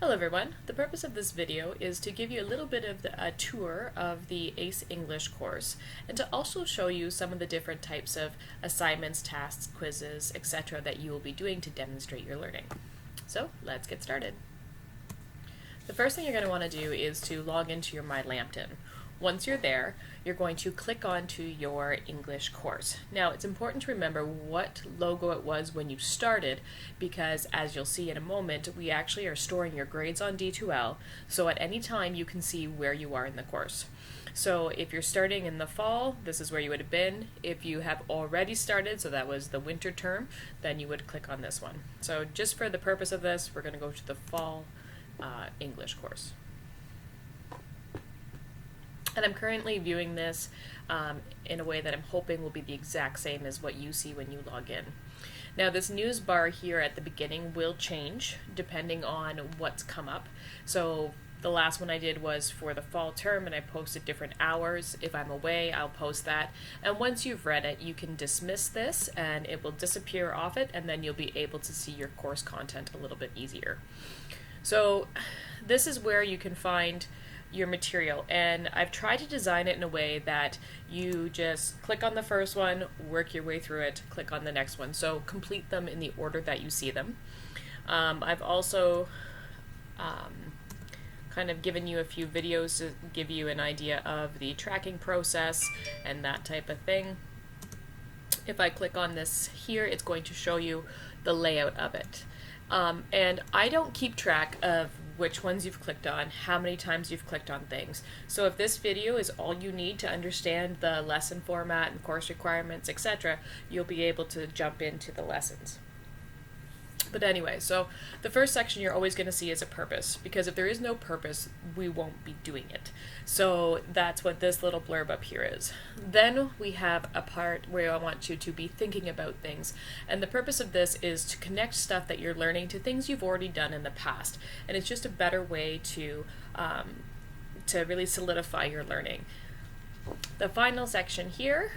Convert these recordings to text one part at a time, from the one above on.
Hello everyone. The purpose of this video is to give you a little bit of a tour of the ACE English course and to also show you some of the different types of assignments, tasks, quizzes, etc. that you will be doing to demonstrate your learning. So let's get started. The first thing you're going to want to do is to log into your MyLambton. Once you're there, you're going to click onto your English course. Now, it's important to remember what logo it was when you started because, as you'll see in a moment, we actually are storing your grades on D2L, so at any time you can see where you are in the course. So if you're starting in the fall, this is where you would have been. If you have already started, so that was the winter term, then you would click on this one. So just for the purpose of this, we're going to go to the fall English course. And I'm currently viewing this in a way that I'm hoping will be the exact same as what you see when you log in. Now, this news bar here at the beginning will change depending on what's come up. So the last one I did was for the fall term and I posted different hours. If I'm away, I'll post that. And once you've read it, you can dismiss this and it will disappear off it, and then you'll be able to see your course content a little bit easier. So this is where you can find your material, and I've tried to design it in a way that you just click on the first one, work your way through it, click on the next one, so complete them in the order that you see them. I've also kind of given you a few videos to give you an idea of the tracking process and that type of thing. If I click on this here, it's going to show you the layout of it. And I don't keep track of which ones you've clicked on, how many times you've clicked on things. So if this video is all you need to understand the lesson format and course requirements, etc., you'll be able to jump into the lessons. But anyway, so the first section you're always going to see is a purpose, because if there is no purpose, we won't be doing it. So that's what this little blurb up here is. Then we have a part where I want you to be thinking about things, and the purpose of this is to connect stuff that you're learning to things you've already done in the past, and it's just a better way to really solidify your learning. The final section here,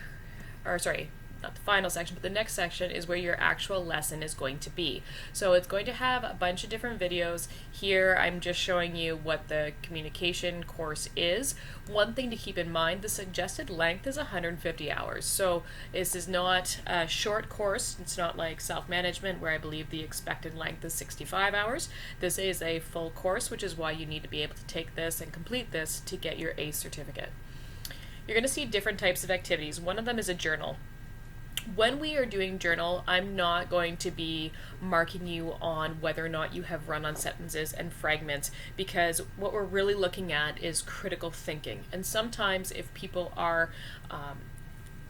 or sorry, not the final section, but the next section is where your actual lesson is going to be. So it's going to have a bunch of different videos. Here I'm just showing you what the communication course is. One thing to keep in mind, the suggested length is 150 hours. So this is not a short course. It's not like self-management where I believe the expected length is 65 hours. This is a full course, which is why you need to be able to take this and complete this to get your ACE certificate. You're going to see different types of activities. One of them is a journal. When we are doing journal, I'm not going to be marking you on whether or not you have run-on sentences and fragments, because what we're really looking at is critical thinking. And sometimes if people are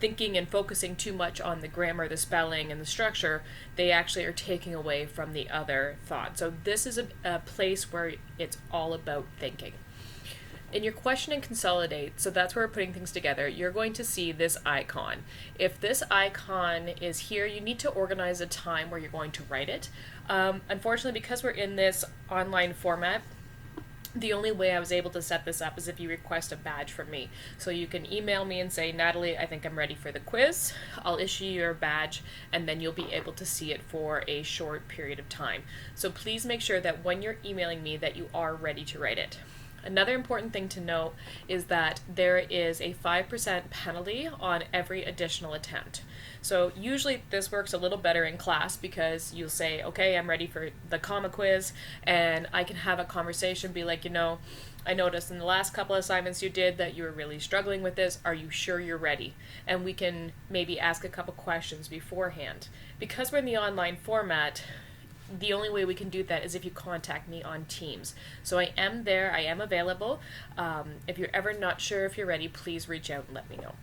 thinking and focusing too much on the grammar, the spelling, and the structure, they actually are taking away from the other thought. So this is a place where it's all about thinking. In your question and consolidate, so that's where we're putting things together, you're going to see this icon. If this icon is here, you need to organize a time where you're going to write it. Unfortunately, because we're in this online format, the only way I was able to set this up is if you request a badge from me. So you can email me and say, Natalie, I think I'm ready for the quiz. I'll issue you your badge, and then you'll be able to see it for a short period of time. So please make sure that when you're emailing me that you are ready to write it. Another important thing to note is that there is a 5% penalty on every additional attempt. So usually this works a little better in class because you'll say, okay, I'm ready for the comma quiz, and I can have a conversation, be like, I noticed in the last couple of assignments you did that you were really struggling with this. Are you sure you're ready? And we can maybe ask a couple questions beforehand. Because we're in the online format, the only way we can do that is if you contact me on Teams. So I am there, I am available. If you're ever not sure if you're ready, please reach out and let me know.